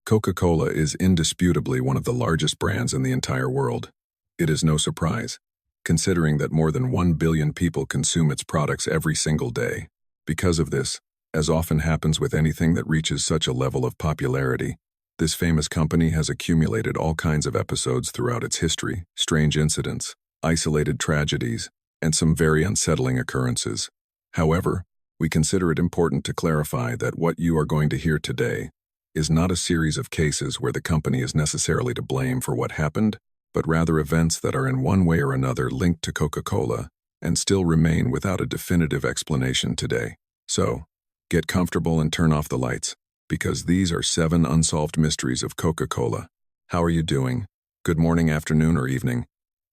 Coca-Cola is indisputably one of the largest brands in the entire world. It is no surprise, considering that more than 1 billion people consume its products every single day. Because of this, as often happens with anything that reaches such a level of popularity, this famous company has accumulated all kinds of episodes throughout its history, strange incidents, isolated tragedies, and some very unsettling occurrences. However, we consider it important to clarify that what you are going to hear today is not a series of cases where the company is necessarily to blame for what happened, but rather events that are in one way or another linked to Coca-Cola and still remain without a definitive explanation today. So, get comfortable and turn off the lights, because these are 7 unsolved mysteries of Coca-Cola. How are you doing? Good morning, afternoon, or evening.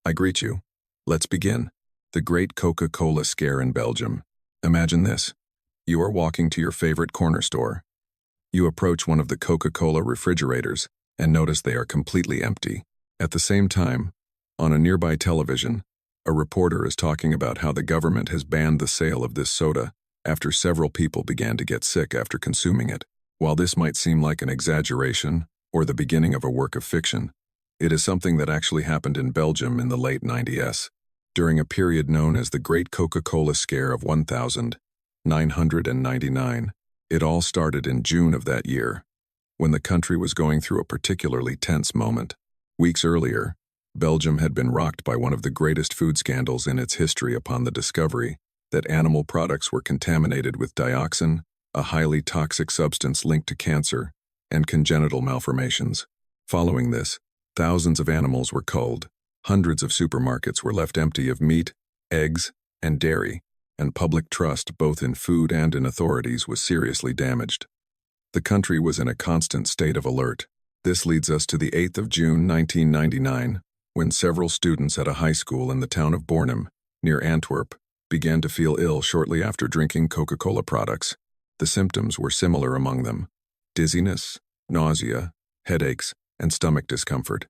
I greet you. Let's begin. The Great Coca-Cola Scare in Belgium. Imagine this. You are walking to your favorite corner store. You approach one of the Coca-Cola refrigerators and notice they are completely empty. At the same time, on a nearby television, a reporter is talking about how the government has banned the sale of this soda after several people began to get sick after consuming it. While this might seem like an exaggeration or the beginning of a work of fiction, it is something that actually happened in Belgium in the late 90s, during a period known as the Great Coca-Cola Scare of 1999. It all started in June of that year, when the country was going through a particularly tense moment. Weeks earlier, Belgium had been rocked by one of the greatest food scandals in its history upon the discovery that animal products were contaminated with dioxin, a highly toxic substance linked to cancer and congenital malformations. Following this, thousands of animals were culled, hundreds of supermarkets were left empty of meat, eggs, and dairy, and public trust both in food and in authorities was seriously damaged. The country was in a constant state of alert. This leads us to the 8th of June 1999, when several students at a high school in the town of Bornem, near Antwerp, began to feel ill shortly after drinking Coca-Cola products. The symptoms were similar among them: dizziness, nausea, headaches, and stomach discomfort.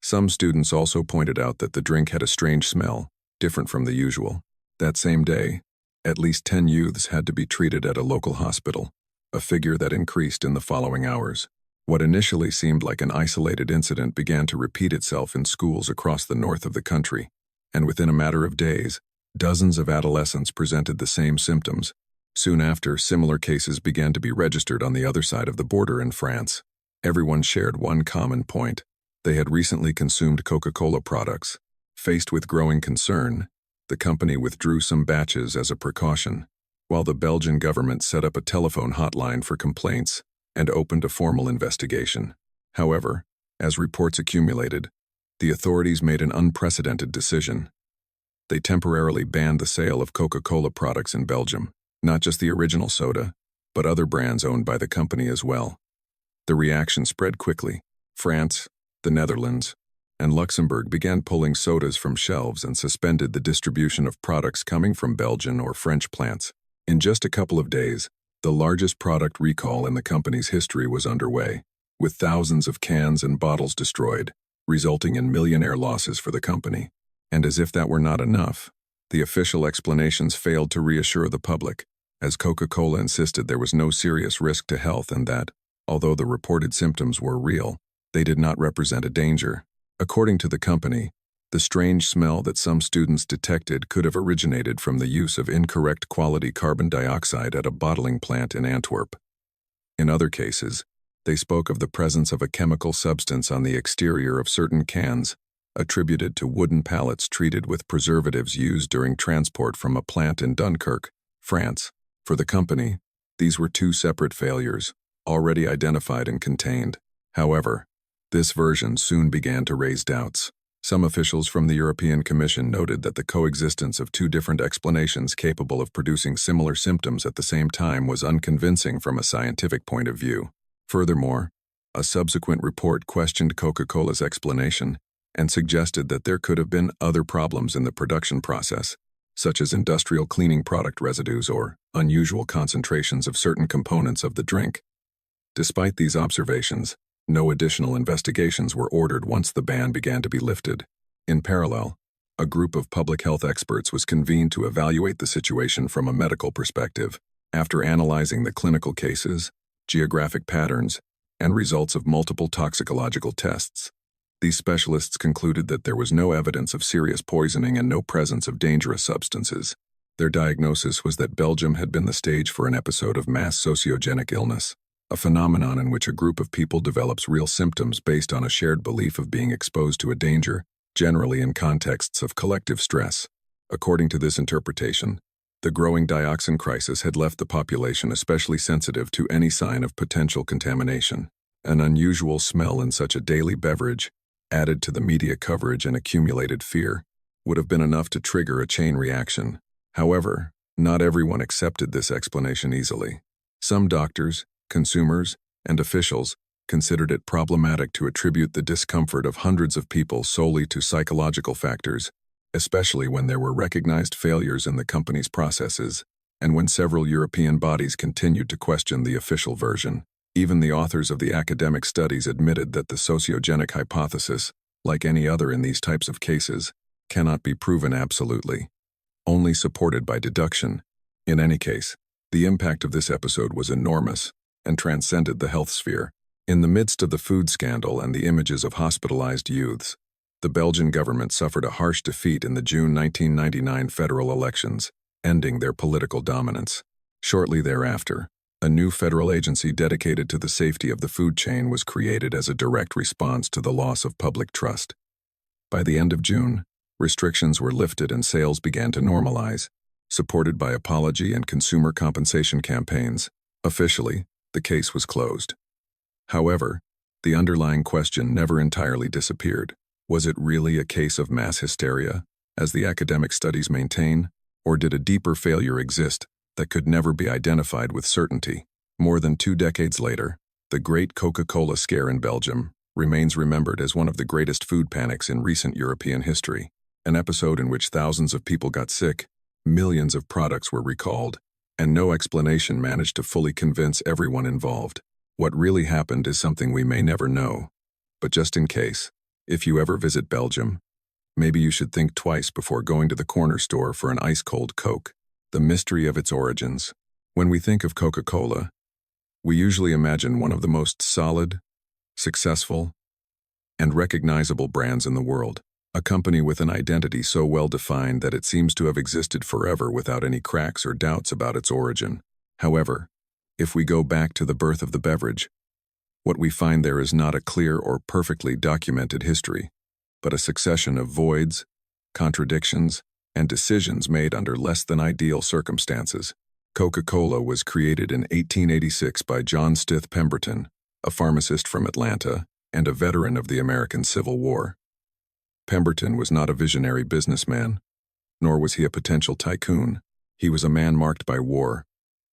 Some students also pointed out that the drink had a strange smell, different from the usual. That same day, at least 10 youths had to be treated at a local hospital, a figure that increased in the following hours. What initially seemed like an isolated incident began to repeat itself in schools across the north of the country, and within a matter of days, dozens of adolescents presented the same symptoms. Soon after, similar cases began to be registered on the other side of the border in France. Everyone shared one common point. They had recently consumed Coca-Cola products. Faced with growing concern, the company withdrew some batches as a precaution, while the Belgian government set up a telephone hotline for complaints and opened a formal investigation. However, as reports accumulated, the authorities made an unprecedented decision. They temporarily banned the sale of Coca-Cola products in Belgium, not just the original soda, but other brands owned by the company as well. The reaction spread quickly. France, the Netherlands, and Luxembourg began pulling sodas from shelves and suspended the distribution of products coming from Belgian or French plants. In just a couple of days, the largest product recall in the company's history was underway, with thousands of cans and bottles destroyed, resulting in millionaire losses for the company. And as if that were not enough, the official explanations failed to reassure the public, as Coca-Cola insisted there was no serious risk to health and that, although the reported symptoms were real, they did not represent a danger. According to the company, the strange smell that some students detected could have originated from the use of incorrect quality carbon dioxide at a bottling plant in Antwerp. In other cases, they spoke of the presence of a chemical substance on the exterior of certain cans, attributed to wooden pallets treated with preservatives used during transport from a plant in Dunkirk, France. For the company, these were 2 separate failures, already identified and contained. However, this version soon began to raise doubts. Some officials from the European Commission noted that the coexistence of 2 different explanations capable of producing similar symptoms at the same time was unconvincing from a scientific point of view. Furthermore, a subsequent report questioned Coca-Cola's explanation and suggested that there could have been other problems in the production process, such as industrial cleaning product residues or unusual concentrations of certain components of the drink. Despite these observations, no additional investigations were ordered once the ban began to be lifted. In parallel, a group of public health experts was convened to evaluate the situation from a medical perspective. After analyzing the clinical cases, geographic patterns, and results of multiple toxicological tests. These specialists concluded that there was no evidence of serious poisoning and no presence of dangerous substances. Their diagnosis was that Belgium had been the stage for an episode of mass sociogenic illness, a phenomenon in which a group of people develops real symptoms based on a shared belief of being exposed to a danger, generally in contexts of collective stress. According to this interpretation, the growing dioxin crisis had left the population especially sensitive to any sign of potential contamination. An unusual smell in such a daily beverage, added to the media coverage and accumulated fear, would have been enough to trigger a chain reaction. However, not everyone accepted this explanation easily. Some doctors, consumers, and officials considered it problematic to attribute the discomfort of hundreds of people solely to psychological factors, especially when there were recognized failures in the company's processes, and when several European bodies continued to question the official version. Even the authors of the academic studies admitted that the sociogenic hypothesis, like any other in these types of cases, cannot be proven absolutely, only supported by deduction. In any case, the impact of this episode was enormous and transcended the health sphere. In the midst of the food scandal and the images of hospitalized youths, the Belgian government suffered a harsh defeat in the June 1999 federal elections, ending their political dominance. Shortly thereafter, a new federal agency dedicated to the safety of the food chain was created as a direct response to the loss of public trust. By the end of June, restrictions were lifted and sales began to normalize, supported by apology and consumer compensation campaigns. Officially, the case was closed. However, the underlying question never entirely disappeared. Was it really a case of mass hysteria, as the academic studies maintain, or did a deeper failure exist that could never be identified with certainty? More than 2 decades later, the Great Coca-Cola Scare in Belgium remains remembered as one of the greatest food panics in recent European history, an episode in which thousands of people got sick, millions of products were recalled, and no explanation managed to fully convince everyone involved. What really happened is something we may never know. But just in case, if you ever visit Belgium, maybe you should think twice before going to the corner store for an ice-cold Coke. The mystery of its origins. When we think of Coca-Cola, we usually imagine one of the most solid, successful, and recognizable brands in the world. A company with an identity so well defined that it seems to have existed forever without any cracks or doubts about its origin. However, if we go back to the birth of the beverage, what we find there is not a clear or perfectly documented history, but a succession of voids, contradictions, and decisions made under less than ideal circumstances. Coca-Cola was created in 1886 by John Stith Pemberton, a pharmacist from Atlanta and a veteran of the American Civil War. Pemberton was not a visionary businessman, nor was he a potential tycoon. He was a man marked by war,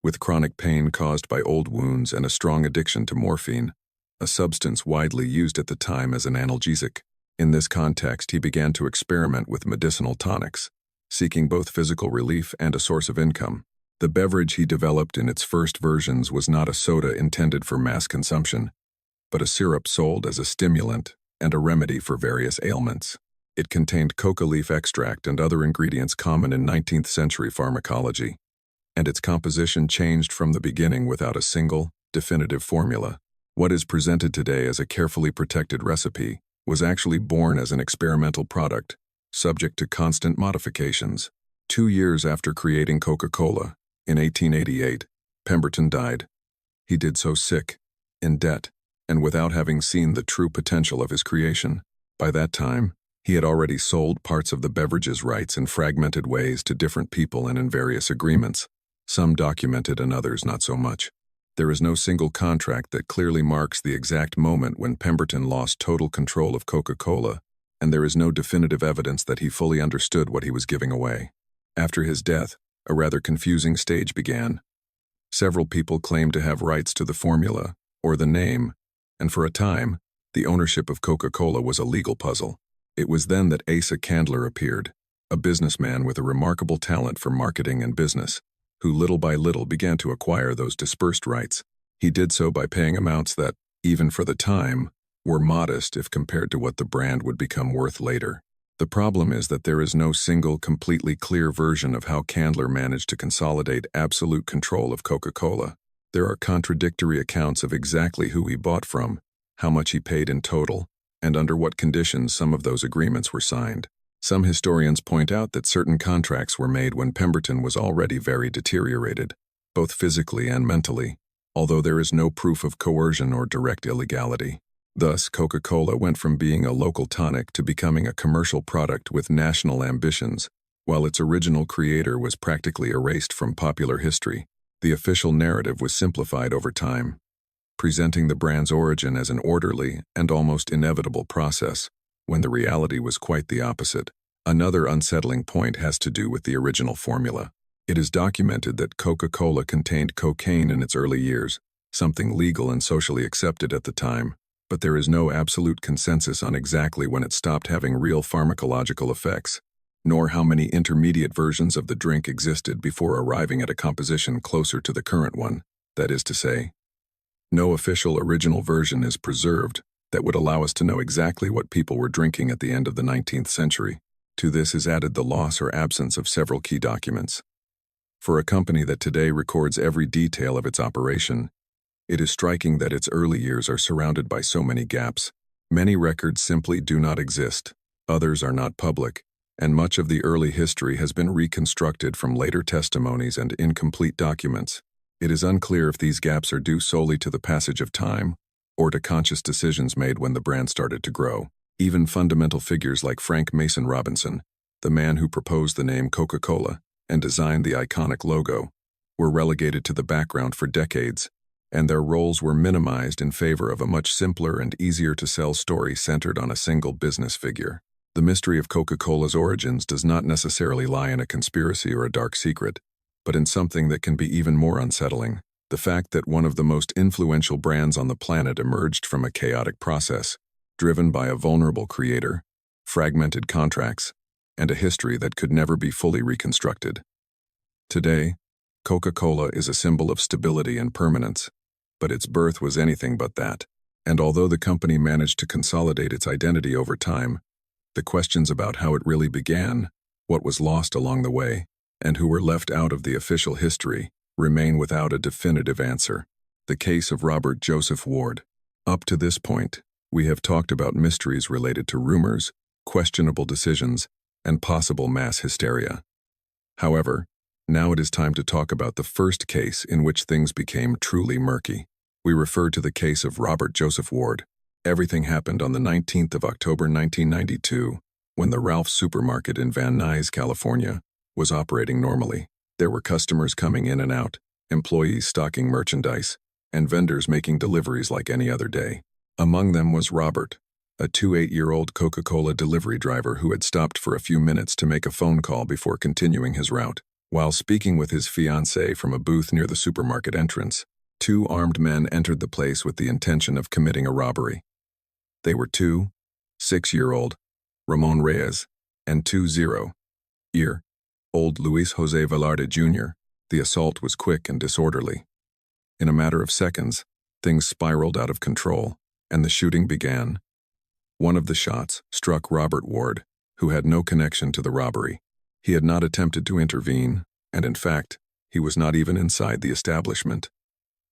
with chronic pain caused by old wounds and a strong addiction to morphine, a substance widely used at the time as an analgesic. In this context, he began to experiment with medicinal tonics, seeking both physical relief and a source of income. The beverage he developed in its first versions was not a soda intended for mass consumption, but a syrup sold as a stimulant and a remedy for various ailments. It contained coca leaf extract and other ingredients common in 19th century pharmacology, and its composition changed from the beginning without a single, definitive formula. What is presented today as a carefully protected recipe was actually born as an experimental product, subject to constant modifications. 2 years after creating Coca-Cola, in 1888, Pemberton died. He did so sick, in debt, and without having seen the true potential of his creation. By that time, he had already sold parts of the beverage's rights in fragmented ways to different people and in various agreements, some documented and others not so much. There is no single contract that clearly marks the exact moment when Pemberton lost total control of Coca-Cola, and there is no definitive evidence that he fully understood what he was giving away. After his death, a rather confusing stage began. Several people claimed to have rights to the formula, or the name, and for a time, the ownership of Coca-Cola was a legal puzzle. It was then that Asa Candler appeared, a businessman with a remarkable talent for marketing and business, who little by little began to acquire those dispersed rights. He did so by paying amounts that, even for the time, were modest if compared to what the brand would become worth later. The problem is that there is no single, completely clear version of how Candler managed to consolidate absolute control of Coca-Cola. There are contradictory accounts of exactly who he bought from, how much he paid in total, and under what conditions some of those agreements were signed. Some historians point out that certain contracts were made when Pemberton was already very deteriorated, both physically and mentally, although there is no proof of coercion or direct illegality. Thus, Coca-Cola went from being a local tonic to becoming a commercial product with national ambitions, while its original creator was practically erased from popular history. The official narrative was simplified over time, presenting the brand's origin as an orderly and almost inevitable process, when the reality was quite the opposite. Another unsettling point has to do with the original formula. It is documented that Coca-Cola contained cocaine in its early years, something legal and socially accepted at the time, but there is no absolute consensus on exactly when it stopped having real pharmacological effects, nor how many intermediate versions of the drink existed before arriving at a composition closer to the current one. That is to say, no official original version is preserved that would allow us to know exactly what people were drinking at the end of the 19th century. To this is added the loss or absence of several key documents. For a company that today records every detail of its operation, it is striking that its early years are surrounded by so many gaps. Many records simply do not exist, others are not public, and much of the early history has been reconstructed from later testimonies and incomplete documents. It is unclear if these gaps are due solely to the passage of time or to conscious decisions made when the brand started to grow. Even fundamental figures like Frank Mason Robinson, the man who proposed the name Coca-Cola and designed the iconic logo, were relegated to the background for decades, and their roles were minimized in favor of a much simpler and easier-to-sell story centered on a single business figure. The mystery of Coca-Cola's origins does not necessarily lie in a conspiracy or a dark secret, but in something that can be even more unsettling: the fact that one of the most influential brands on the planet emerged from a chaotic process, driven by a vulnerable creator, fragmented contracts, and a history that could never be fully reconstructed. Today, Coca-Cola is a symbol of stability and permanence, but its birth was anything but that. And although the company managed to consolidate its identity over time, the questions about how it really began, what was lost along the way, and who were left out of the official history remain without a definitive answer. The case of Robert Joseph Ward. Up to this point, we have talked about mysteries related to rumors, questionable decisions, and possible mass hysteria. However, now it is time to talk about the first case in which things became truly murky. We refer to the case of Robert Joseph Ward. Everything happened on the 19th of October 1992, when the Ralph's supermarket in Van Nuys, California, was operating normally. There were customers coming in and out, employees stocking merchandise, and vendors making deliveries like any other day. Among them was Robert, a 28-year-old Coca-Cola delivery driver who had stopped for a few minutes to make a phone call before continuing his route. While speaking with his fiancée from a booth near the supermarket entrance, two armed men entered the place with the intention of committing a robbery. They were 6-year-old Ramon Reyes and 20-year-old Luis Jose Velarde Jr. The assault was quick and disorderly. In a matter of seconds, things spiraled out of control, and the shooting began. One of the shots struck Robert Ward, who had no connection to the robbery. He had not attempted to intervene, and in fact, he was not even inside the establishment.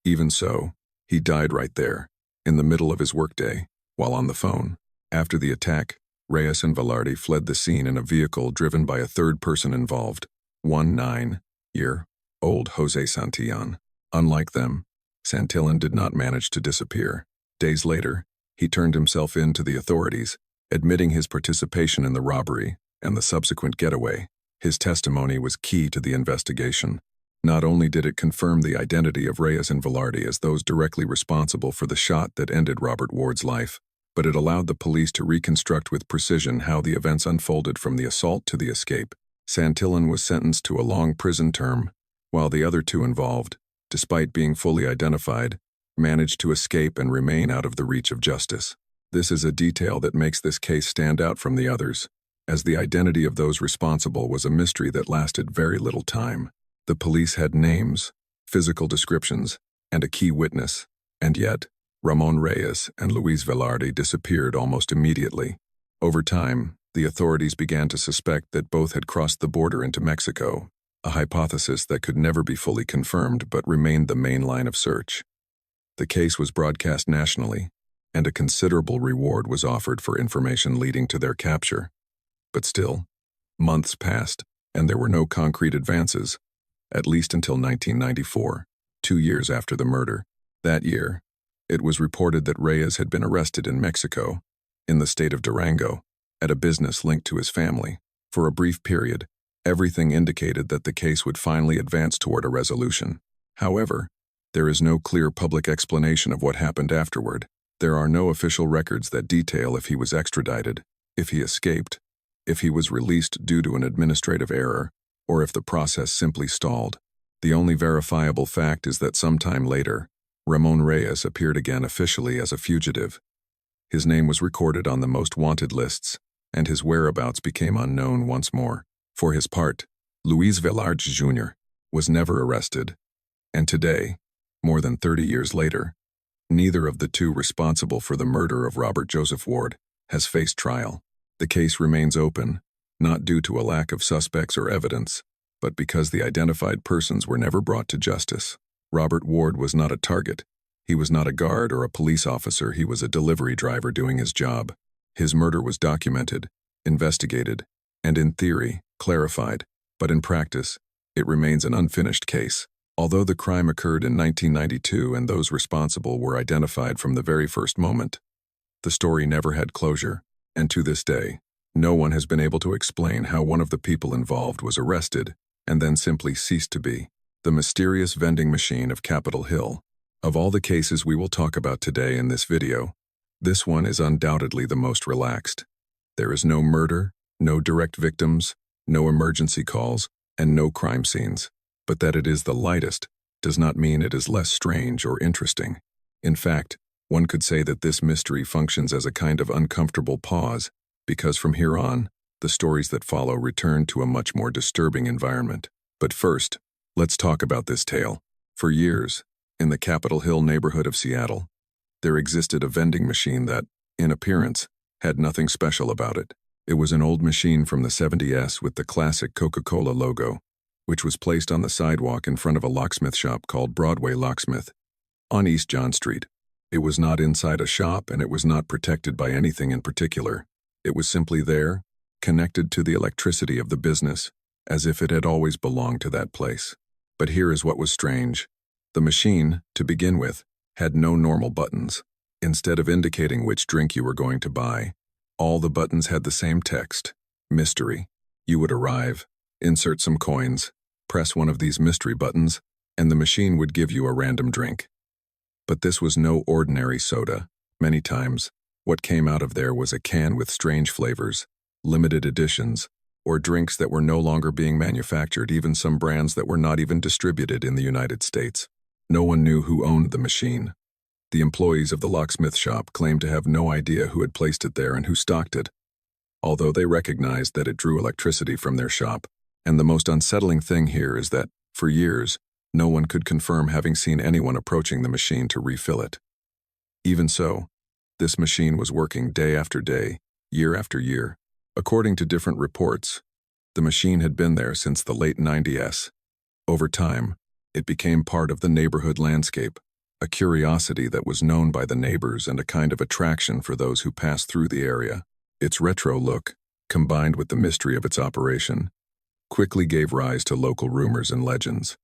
Even so, he died right there, in the middle of his workday, while on the phone. After the attack, Reyes and Velarde fled the scene in a vehicle driven by a third person involved, 19-year-old Jose Santillan. Unlike them, Santillan did not manage to disappear. Days later, he turned himself in to the authorities, admitting his participation in the robbery and the subsequent getaway. His testimony was key to the investigation. Not only did it confirm the identity of Reyes and Velarde as those directly responsible for the shot that ended Robert Ward's life, but it allowed the police to reconstruct with precision how the events unfolded from the assault to the escape. Santillan was sentenced to a long prison term, while the other two involved, despite being fully identified, managed to escape and remain out of the reach of justice. This is a detail that makes this case stand out from the others, as the identity of those responsible was a mystery that lasted very little time. The police had names, physical descriptions, and a key witness, and yet, Ramon Reyes and Luis Velarde disappeared almost immediately. Over time, the authorities began to suspect that both had crossed the border into Mexico, a hypothesis that could never be fully confirmed but remained the main line of search. The case was broadcast nationally, and a considerable reward was offered for information leading to their capture. But still, months passed, and there were no concrete advances, at least until 1994, 2 years after the murder. That year, it was reported that Reyes had been arrested in Mexico, in the state of Durango, at a business linked to his family. For a brief period, everything indicated that the case would finally advance toward a resolution. However, there is no clear public explanation of what happened afterward. There are no official records that detail if he was extradited, if he escaped, if he was released due to an administrative error, or if the process simply stalled. The only verifiable fact is that sometime later, Ramon Reyes appeared again officially as a fugitive. His name was recorded on the most wanted lists, and his whereabouts became unknown once more. For his part, Luis Velarde Jr. was never arrested, and today, more than 30 years later, neither of the two responsible for the murder of Robert Joseph Ward has faced trial. The case remains open, not due to a lack of suspects or evidence, but because the identified persons were never brought to justice. Robert Ward was not a target. He was not a guard or a police officer. He was a delivery driver doing his job. His murder was documented, investigated, and in theory, clarified, but in practice, it remains an unfinished case. Although the crime occurred in 1992 and those responsible were identified from the very first moment, the story never had closure, and to this day, no one has been able to explain how one of the people involved was arrested and then simply ceased to be. The mysterious vending machine of Capitol Hill. Of all the cases we will talk about today in this video, this one is undoubtedly the most relaxed. There is no murder, no direct victims, no emergency calls, and no crime scenes. But that it is the lightest does not mean it is less strange or interesting. In fact, one could say that this mystery functions as a kind of uncomfortable pause, because from here on, the stories that follow return to a much more disturbing environment. But first, let's talk about this tale. For years, in the Capitol Hill neighborhood of Seattle, there existed a vending machine that, in appearance, had nothing special about it. It was an old machine from the 70s with the classic Coca-Cola logo, which was placed on the sidewalk in front of a locksmith shop called Broadway Locksmith, on East John Street. It was not inside a shop, and it was not protected by anything in particular. It was simply there, connected to the electricity of the business, as if it had always belonged to that place. But here is what was strange. The machine, to begin with, had no normal buttons. Instead of indicating which drink you were going to buy, all the buttons had the same text: mystery. You would arrive, insert some coins, press one of these mystery buttons, and the machine would give you a random drink. But this was no ordinary soda. Many times, what came out of there was a can with strange flavors, limited editions, or drinks that were no longer being manufactured, even some brands that were not even distributed in the United States. No one knew who owned the machine. The employees of the locksmith shop claimed to have no idea who had placed it there and who stocked it, although they recognized that it drew electricity from their shop. And the most unsettling thing here is that, for years, no one could confirm having seen anyone approaching the machine to refill it. Even so, this machine was working day after day, year after year. According to different reports, the machine had been there since the late 90s. Over time, it became part of the neighborhood landscape, a curiosity that was known by the neighbors and a kind of attraction for those who passed through the area. Its retro look, combined with the mystery of its operation, quickly gave rise to local rumors and legends.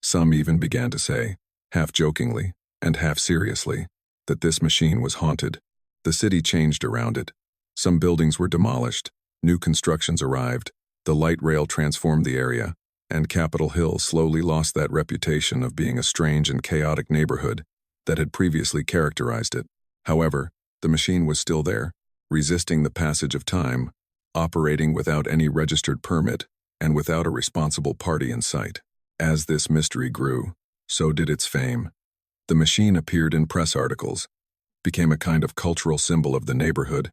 Some even began to say, half jokingly and half seriously, that this machine was haunted. The city changed around it. Some buildings were demolished, new constructions arrived, the light rail transformed the area, and Capitol Hill slowly lost that reputation of being a strange and chaotic neighborhood that had previously characterized it. However, the machine was still there, resisting the passage of time, operating without any registered permit, and without a responsible party in sight. As this mystery grew, so did its fame. The machine appeared in press articles, became a kind of cultural symbol of the neighborhood,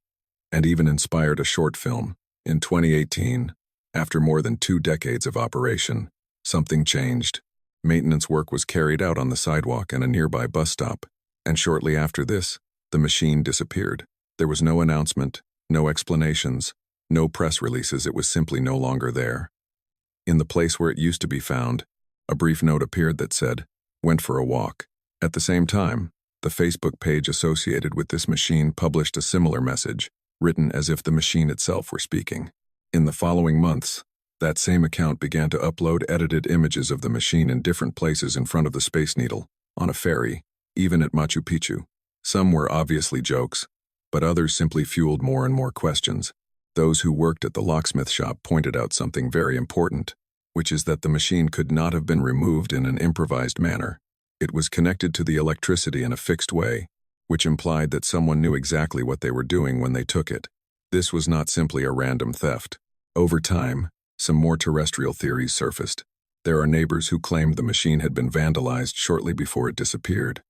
and even inspired a short film. In 2018, after more than 2 decades of operation, something changed. Maintenance work was carried out on the sidewalk and a nearby bus stop, and shortly after this, the machine disappeared. There was no announcement, no explanations, no press releases. It was simply no longer there. In the place where it used to be found, a brief note appeared that said, "Went for a walk." At the same time, the Facebook page associated with this machine published a similar message, written as if the machine itself were speaking. In the following months, that same account began to upload edited images of the machine in different places in front of the Space Needle, on a ferry, even at Machu Picchu. Some were obviously jokes, but others simply fueled more and more questions. Those who worked at the locksmith shop pointed out something very important, which is that the machine could not have been removed in an improvised manner. It was connected to the electricity in a fixed way, which implied that someone knew exactly what they were doing when they took it. This was not simply a random theft. Over time, some more terrestrial theories surfaced. There are neighbors who claimed the machine had been vandalized shortly before it disappeared.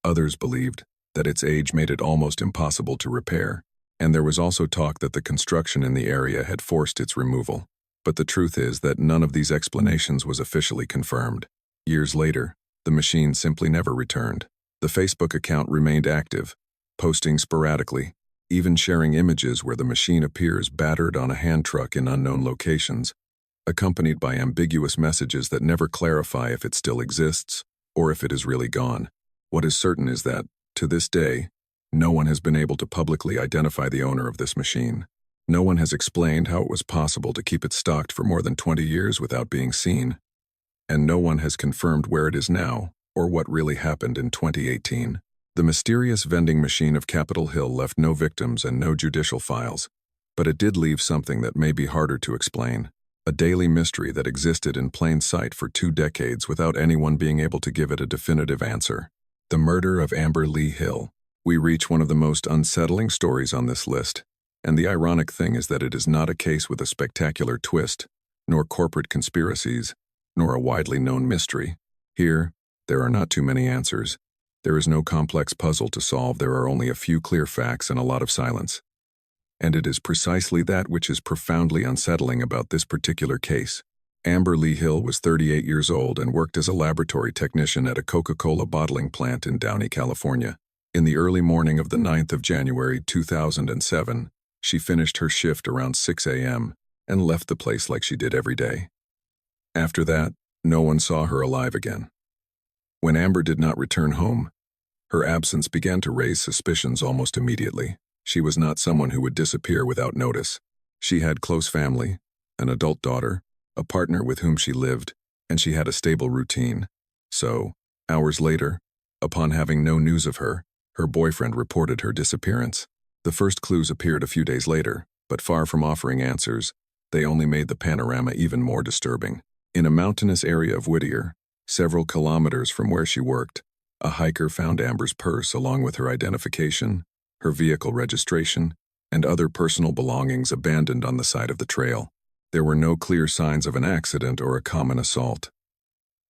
Others believed that its age made it almost impossible to repair, and there was also talk that the construction in the area had forced its removal. But the truth is that none of these explanations was officially confirmed. Years later, the machine simply never returned. The Facebook account remained active, posting sporadically, even sharing images where the machine appears battered on a hand truck in unknown locations, accompanied by ambiguous messages that never clarify if it still exists or if it is really gone. What is certain is that, to this day, no one has been able to publicly identify the owner of this machine. No one has explained how it was possible to keep it stocked for more than 20 years without being seen. And no one has confirmed where it is now or what really happened in 2018. The mysterious vending machine of Capitol Hill left no victims and no judicial files, but it did leave something that may be harder to explain. A daily mystery that existed in plain sight for 2 decades without anyone being able to give it a definitive answer. The murder of Amber Lee Hill. We reach one of the most unsettling stories on this list, and the ironic thing is that it is not a case with a spectacular twist, nor corporate conspiracies, nor a widely known mystery. Here, there are not too many answers. There is no complex puzzle to solve. There are only a few clear facts and a lot of silence. And it is precisely that which is profoundly unsettling about this particular case. Amber Lee Hill was 38 years old and worked as a laboratory technician at a Coca-Cola bottling plant in Downey, California. In the early morning of the 9th of January 2007, she finished her shift around 6 a.m. and left the place like she did every day. After that, no one saw her alive again. When Amber did not return home, her absence began to raise suspicions almost immediately. She was not someone who would disappear without notice. She had close family, an adult daughter, a partner with whom she lived, and she had a stable routine. So, hours later, upon having no news of her, her boyfriend reported her disappearance. The first clues appeared a few days later, but far from offering answers, they only made the panorama even more disturbing. In a mountainous area of Whittier, several kilometers from where she worked, a hiker found Amber's purse along with her identification, her vehicle registration, and other personal belongings abandoned on the side of the trail. There were no clear signs of an accident or a common assault.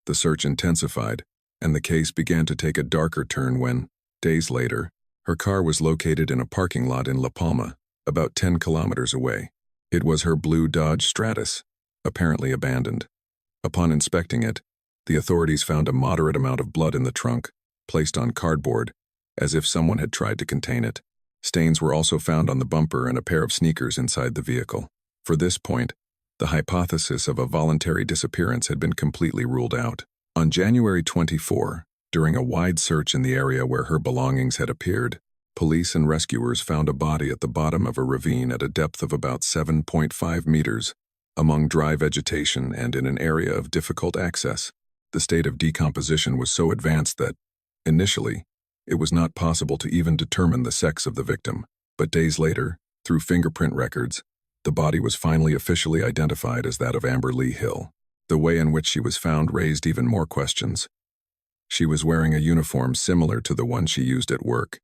The search intensified, and the case began to take a darker turn when, days later, her car was located in a parking lot in La Palma, about 10 kilometers away. It was her blue Dodge Stratus, apparently abandoned. Upon inspecting it, the authorities found a moderate amount of blood in the trunk, placed on cardboard, as if someone had tried to contain it. Stains were also found on the bumper and a pair of sneakers inside the vehicle. For this point, the hypothesis of a voluntary disappearance had been completely ruled out. On January 24, during a wide search in the area where her belongings had appeared, police and rescuers found a body at the bottom of a ravine at a depth of about 7.5 meters, among dry vegetation and in an area of difficult access. The state of decomposition was so advanced that, initially, it was not possible to even determine the sex of the victim. But days later, through fingerprint records, the body was finally officially identified as that of Amber Lee Hill. The way in which she was found raised even more questions. She was wearing a uniform similar to the one she used at work,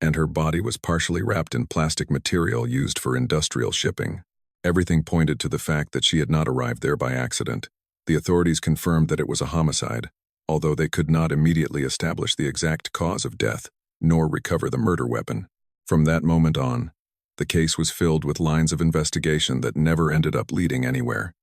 and her body was partially wrapped in plastic material used for industrial shipping. Everything pointed to the fact that she had not arrived there by accident. The authorities confirmed that it was a homicide, although they could not immediately establish the exact cause of death, nor recover the murder weapon. From that moment on, the case was filled with lines of investigation that never ended up leading anywhere.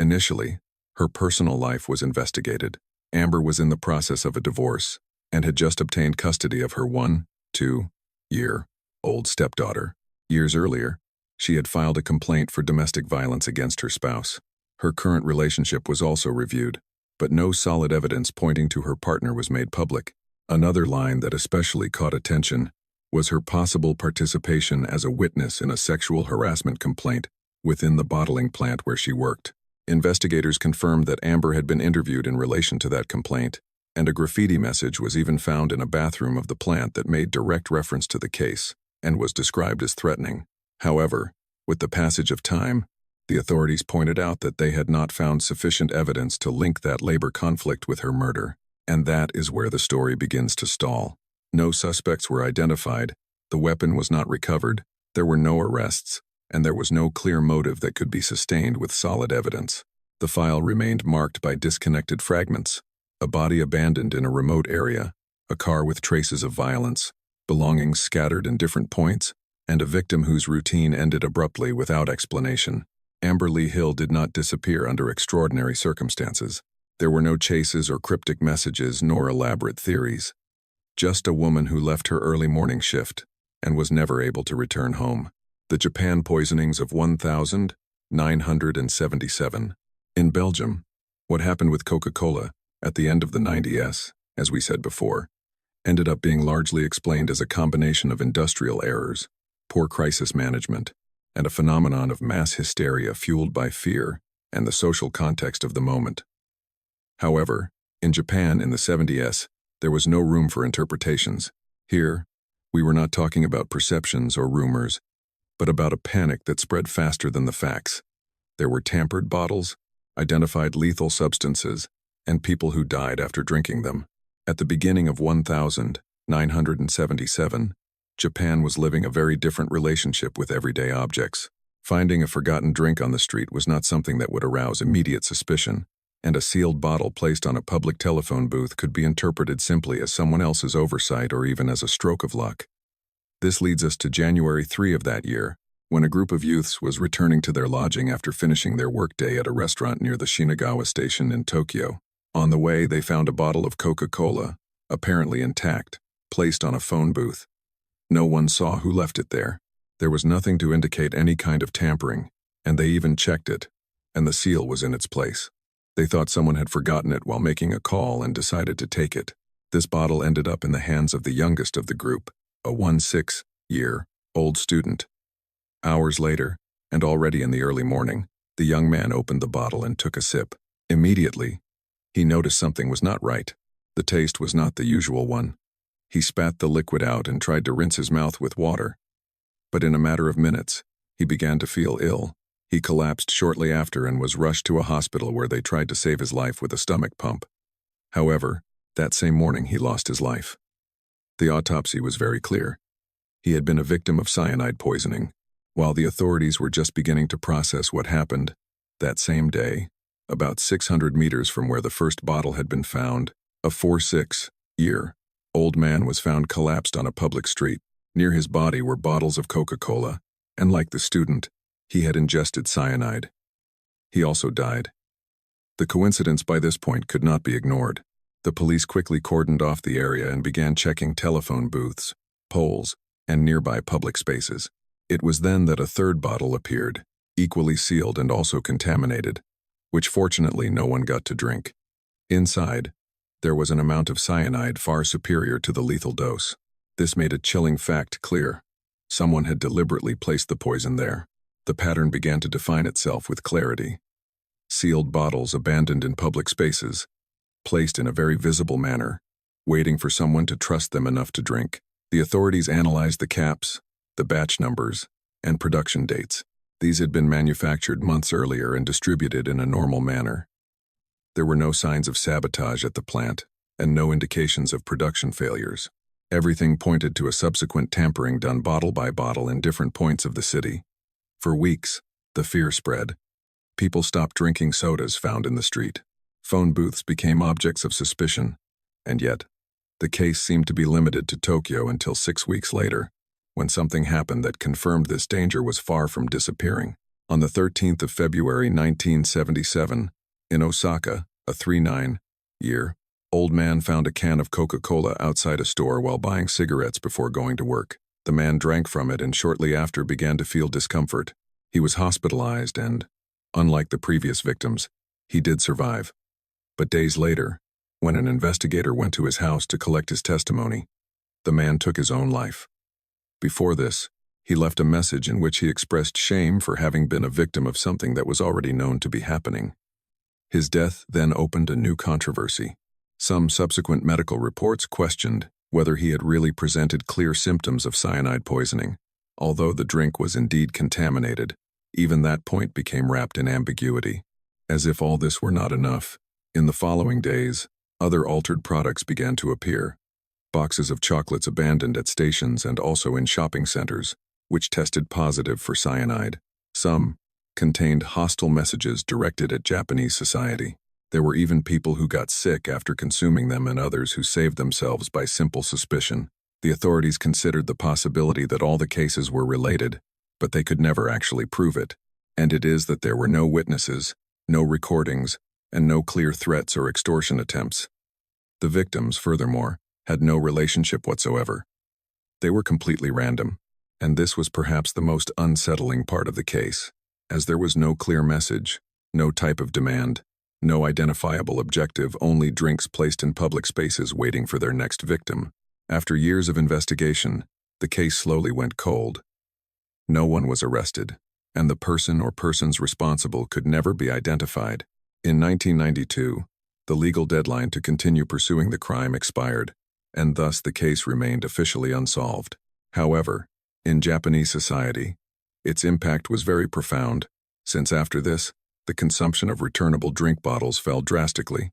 Initially, her personal life was investigated. Amber was in the process of a divorce and had just obtained custody of her 1-2-year-old stepdaughter. Years earlier, she had filed a complaint for domestic violence against her spouse. Her current relationship was also reviewed, but no solid evidence pointing to her partner was made public. Another line that especially caught attention was her possible participation as a witness in a sexual harassment complaint within the bottling plant where she worked. Investigators confirmed that Amber had been interviewed in relation to that complaint, and a graffiti message was even found in a bathroom of the plant that made direct reference to the case and was described as threatening. However, with the passage of time, the authorities pointed out that they had not found sufficient evidence to link that labor conflict with her murder, and that is where the story begins to stall. No suspects were identified, the weapon was not recovered, there were no arrests, and there was no clear motive that could be sustained with solid evidence. The file remained marked by disconnected fragments, a body abandoned in a remote area, a car with traces of violence, belongings scattered in different points, and a victim whose routine ended abruptly without explanation. Amber Lee Hill did not disappear under extraordinary circumstances. There were no chases or cryptic messages nor elaborate theories. Just a woman who left her early morning shift and was never able to return home. The Japan Poisonings of 1977. In Belgium, what happened with Coca-Cola at the end of the 90s, as we said before, ended up being largely explained as a combination of industrial errors, poor crisis management, and a phenomenon of mass hysteria fueled by fear and the social context of the moment. However, in Japan in the 70s, there was no room for interpretations. Here, we were not talking about perceptions or rumors, but about a panic that spread faster than the facts. There were tampered bottles, identified lethal substances, and people who died after drinking them. At the beginning of 1977, Japan was living a very different relationship with everyday objects. Finding a forgotten drink on the street was not something that would arouse immediate suspicion, and a sealed bottle placed on a public telephone booth could be interpreted simply as someone else's oversight or even as a stroke of luck. This leads us to January 3 of that year, when a group of youths was returning to their lodging after finishing their workday at a restaurant near the Shinagawa station in Tokyo. On the way, they found a bottle of Coca-Cola, apparently intact, placed on a phone booth. No one saw who left it there. There was nothing to indicate any kind of tampering, and they even checked it, and the seal was in its place. They thought someone had forgotten it while making a call and decided to take it. This bottle ended up in the hands of the youngest of the group, a 16-year-old student. Hours later, and already in the early morning, the young man opened the bottle and took a sip. Immediately, he noticed something was not right. The taste was not the usual one. He spat the liquid out and tried to rinse his mouth with water. But in a matter of minutes, he began to feel ill. He collapsed shortly after and was rushed to a hospital where they tried to save his life with a stomach pump. However, that same morning he lost his life. The autopsy was very clear. He had been a victim of cyanide poisoning, while the authorities were just beginning to process what happened. That same day, about 600 meters from where the first bottle had been found, a 46-year-old man was found collapsed on a public street. Near his body were bottles of Coca-Cola, and like the student, he had ingested cyanide. He also died. The coincidence by this point could not be ignored. The police quickly cordoned off the area and began checking telephone booths, poles, and nearby public spaces. It was then that a third bottle appeared, equally sealed and also contaminated, which fortunately no one got to drink. Inside, there was an amount of cyanide far superior to the lethal dose. This made a chilling fact clear. Someone had deliberately placed the poison there. The pattern began to define itself with clarity. Sealed bottles abandoned in public spaces, placed in a very visible manner, waiting for someone to trust them enough to drink. The authorities analyzed the caps, the batch numbers, and production dates. These had been manufactured months earlier and distributed in a normal manner. There were no signs of sabotage at the plant, and no indications of production failures. Everything pointed to a subsequent tampering done bottle by bottle in different points of the city. For weeks, the fear spread. People stopped drinking sodas found in the street. Phone booths became objects of suspicion, and yet, the case seemed to be limited to Tokyo until 6 weeks later, when something happened that confirmed this danger was far from disappearing. On the 13th of February 1977, in Osaka, a 39-year-old man found a can of Coca-Cola outside a store while buying cigarettes before going to work. The man drank from it and shortly after began to feel discomfort. He was hospitalized and, Unlike the previous victims, he did survive. But days later, when an investigator went to his house to collect his testimony, the man took his own life. Before this, he left a message in which he expressed shame for having been a victim of something that was already known to be happening. His death then opened a new controversy. Some subsequent medical reports questioned whether he had really presented clear symptoms of cyanide poisoning. Although the drink was indeed contaminated, even that point became wrapped in ambiguity. As if all this were not enough, in the following days, other altered products began to appear. Boxes of chocolates abandoned at stations and also in shopping centers, which tested positive for cyanide. Some contained hostile messages directed at Japanese society. There were even people who got sick after consuming them and others who saved themselves by simple suspicion. The authorities considered the possibility that all the cases were related, but they could never actually prove it. And it is that there were no witnesses, no recordings, and no clear threats or extortion attempts. The victims, furthermore, had no relationship whatsoever. They were completely random, and this was perhaps the most unsettling part of the case, as there was no clear message, no type of demand, no identifiable objective, only drinks placed in public spaces waiting for their next victim. After years of investigation, the case slowly went cold. No one was arrested, and the person or persons responsible could never be identified. In 1992, the legal deadline to continue pursuing the crime expired, and thus the case remained officially unsolved. However, in Japanese society, its impact was very profound, since after this, the consumption of returnable drink bottles fell drastically.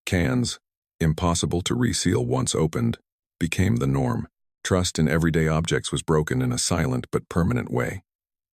Cans, impossible to reseal once opened, became the norm. Trust in everyday objects was broken in a silent but permanent way.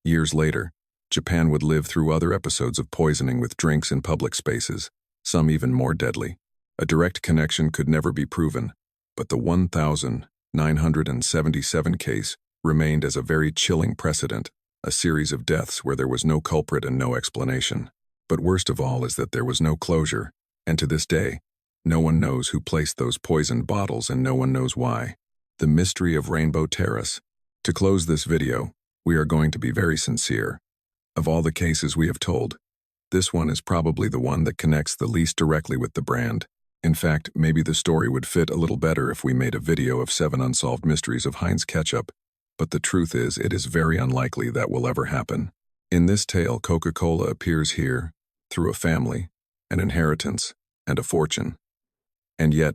Years later, Japan would live through other episodes of poisoning with drinks in public spaces, some even more deadly. A direct connection could never be proven, but the 1,977 case remained as a very chilling precedent, a series of deaths where there was no culprit and no explanation. But worst of all is that there was no closure, and to this day, no one knows who placed those poisoned bottles and no one knows why. The mystery of Rainbow Terrace. To close this video, we are going to be very sincere. Of all the cases we have told, this one is probably the one that connects the least directly with the brand. In fact, maybe the story would fit a little better if we made a video of 7 unsolved mysteries of Heinz ketchup, but the truth is it is very unlikely that will ever happen. In this tale, Coca-Cola appears here through a family, an inheritance, and a fortune. And yet,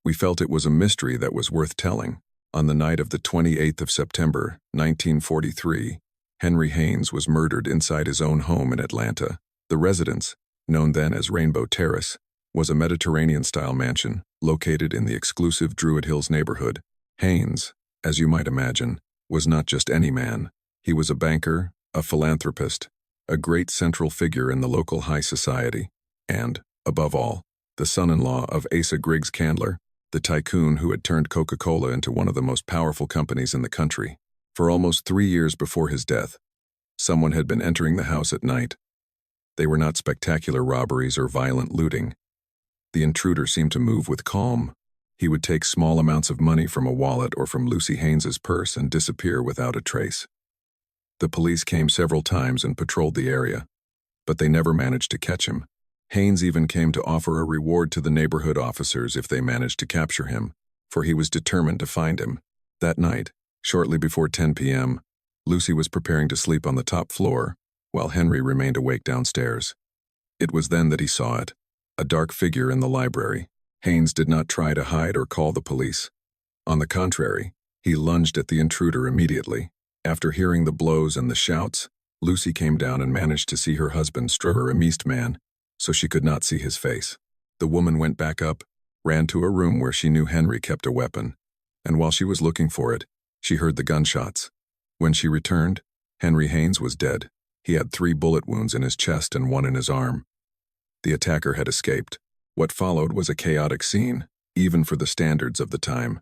we felt it was a mystery that was worth telling. On the night of the 28th of September, 1943, Henry Haynes was murdered inside his own home in Atlanta. The residence, known then as Rainbow Terrace, was a Mediterranean-style mansion located in the exclusive Druid Hills neighborhood. Haynes, as you might imagine, was not just any man. He was a banker, a philanthropist, a great central figure in the local high society, and, above all, the son-in-law of Asa Griggs Candler, the tycoon who had turned Coca-Cola into one of the most powerful companies in the country. For almost 3 years before his death, someone had been entering the house at night. They were not spectacular robberies or violent looting. The intruder seemed to move with calm. He would take small amounts of money from a wallet or from Lucy Haynes's purse and disappear without a trace. The police came several times and patrolled the area, but they never managed to catch him. Haynes even came to offer a reward to the neighborhood officers if they managed to capture him, for he was determined to find him. That night, shortly before 10 p.m., Lucy was preparing to sleep on the top floor, while Henry remained awake downstairs. It was then that he saw it, a dark figure in the library. Haynes did not try to hide or call the police. On the contrary, he lunged at the intruder immediately. After hearing the blows and the shouts, Lucy came down and managed to see her husband struggle a meast man, so she could not see his face. The woman went back up, ran to a room where she knew Henry kept a weapon, and while she was looking for it, she heard the gunshots. When she returned, Henry Haynes was dead. He had 3 bullet wounds in his chest and 1 in his arm. The attacker had escaped. What followed was a chaotic scene, even for the standards of the time.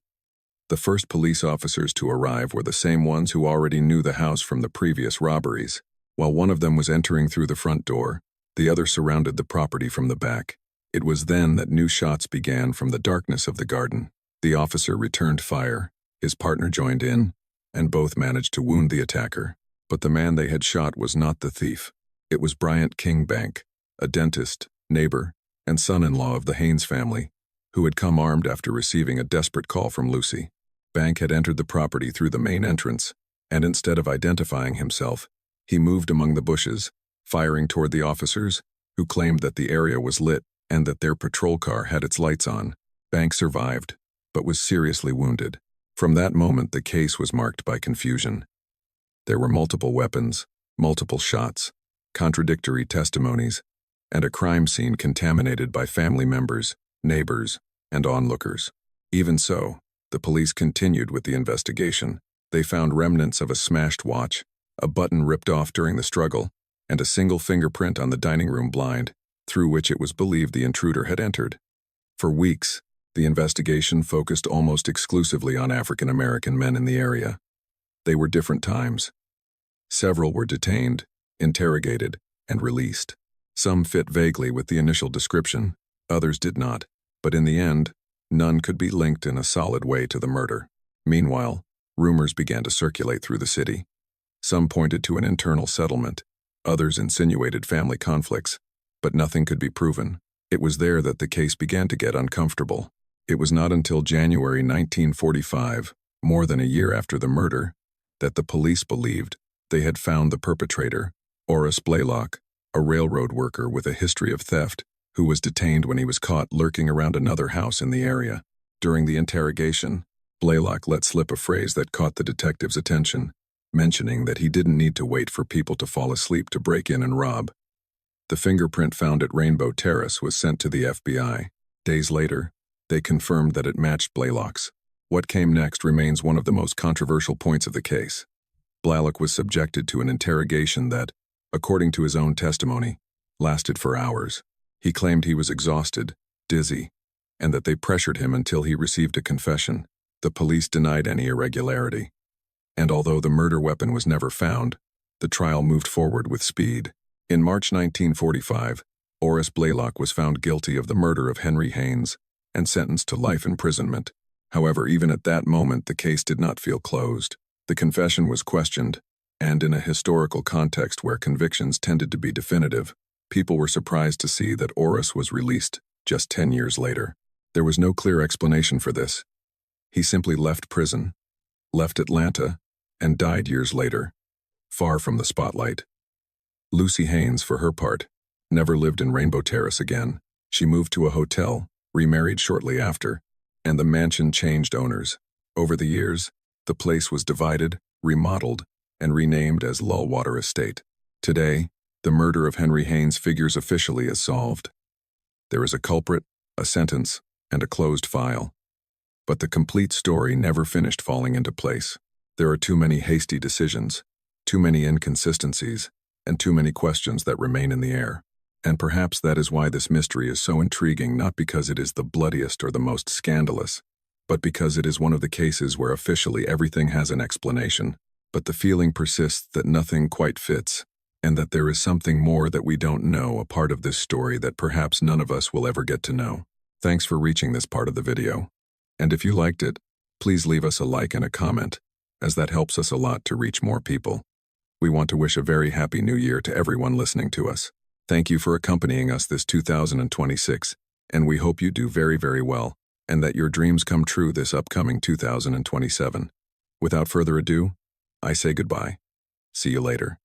The first police officers to arrive were the same ones who already knew the house from the previous robberies. While one of them was entering through the front door, the other surrounded the property from the back. It was then that new shots began from the darkness of the garden. The officer returned fire, his partner joined in, and both managed to wound the attacker. But the man they had shot was not the thief. It was Bryant King Bank, a dentist, neighbor, and son-in-law of the Haynes family, who had come armed after receiving a desperate call from Lucy. Bank had entered the property through the main entrance, and instead of identifying himself, he moved among the bushes, firing toward the officers, who claimed that the area was lit and that their patrol car had its lights on. Bank survived, but was seriously wounded. From that moment, the case was marked by confusion. There were multiple weapons, multiple shots, contradictory testimonies, and a crime scene contaminated by family members, neighbors, and onlookers. Even so, the police continued with the investigation. They found remnants of a smashed watch, a button ripped off during the struggle, and a single fingerprint on the dining room blind, through which it was believed the intruder had entered. For weeks, the investigation focused almost exclusively on African American men in the area. They were different times. Several were detained, interrogated, and released. Some fit vaguely with the initial description, others did not, but in the end, none could be linked in a solid way to the murder. Meanwhile, rumors began to circulate through the city. Some pointed to an internal settlement, others insinuated family conflicts, but nothing could be proven. It was there that the case began to get uncomfortable. It was not until January 1945, more than a year after the murder, that the police believed they had found the perpetrator, Horace Blaylock, a railroad worker with a history of theft, who was detained when he was caught lurking around another house in the area. During the interrogation, Blaylock let slip a phrase that caught the detective's attention, mentioning that he didn't need to wait for people to fall asleep to break in and rob. The fingerprint found at Rainbow Terrace was sent to the FBI. Days later, they confirmed that it matched Blaylock's. What came next remains one of the most controversial points of the case. Blaylock was subjected to an interrogation that, according to his own testimony, lasted for hours. He claimed he was exhausted, dizzy, and that they pressured him until he received a confession. The police denied any irregularity. And although the murder weapon was never found, the trial moved forward with speed. In March 1945, Horace Blaylock was found guilty of the murder of Henry Haynes and sentenced to life imprisonment. However, even at that moment, the case did not feel closed. The confession was questioned, and in a historical context where convictions tended to be definitive, people were surprised to see that Horace was released just 10 years later. There was no clear explanation for this. He simply left prison, left Atlanta, and died years later, far from the spotlight. Lucy Haynes, for her part, never lived in Rainbow Terrace again. She moved to a hotel, remarried shortly after, and the mansion changed owners. Over the years, the place was divided, remodeled, and renamed as Lullwater Estate. Today, the murder of Henry Haynes figures officially as solved. There is a culprit, a sentence, and a closed file. But the complete story never finished falling into place. There are too many hasty decisions, too many inconsistencies, and too many questions that remain in the air. And perhaps that is why this mystery is so intriguing, not because it is the bloodiest or the most scandalous, but because it is one of the cases where officially everything has an explanation, but the feeling persists that nothing quite fits, and that there is something more that we don't know, a part of this story that perhaps none of us will ever get to know. Thanks for reaching this part of the video. And if you liked it, please leave us a like and a comment, as that helps us a lot to reach more people. We want to wish a very happy new year to everyone listening to us. Thank you for accompanying us this 2026, and we hope you do very, very well, and that your dreams come true this upcoming 2027. Without further ado, I say goodbye. See you later.